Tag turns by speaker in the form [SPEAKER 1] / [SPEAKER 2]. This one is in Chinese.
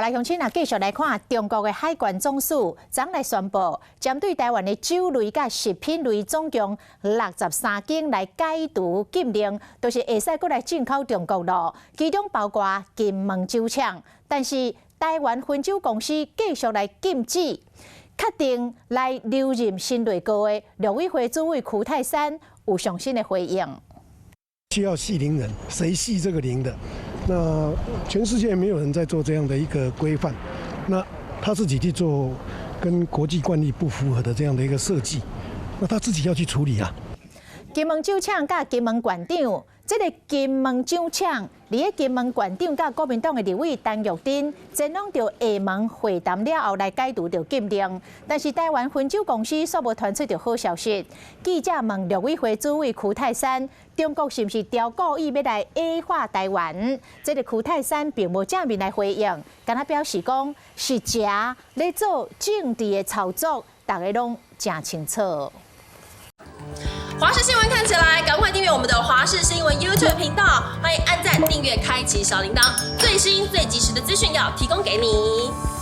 [SPEAKER 1] 来，乡亲啊，继续来看中国的海关总署昨来宣布，针对台湾的酒类甲食品类总共63件来解除禁令，都是会使过来进口中国咯。其中包括金门酒厂，但是台湾汾酒公司继续来禁止。确定来留任新内阁的陆委会主委屈泰山有上新的回应。
[SPEAKER 2] 需要系零人，谁系这个零的？那全世界没有人在做这样的一个规范，那他自己去做跟国际惯例不符合的这样的一个设计，那他自己要去处理啊。
[SPEAKER 1] 金门酒厂甲金门县长，这个金门酒厂，伫个金门县长甲国民党的立委陈玉珍，前往到厦门会谈了后来解除着禁令，但是台湾汾酒公司却无传出着好消息。记者问陆委会主委屈泰山，中国是不是调故意要来 A 化台湾？这个屈泰山并无正面来回应，敢若表示讲是假咧做政治的操作，大家拢真清楚。
[SPEAKER 3] 华视新闻看起来，赶快订阅我们的华视新闻 YouTube 频道，欢迎按赞、订阅、开启小铃铛，最新最及时的资讯要提供给你。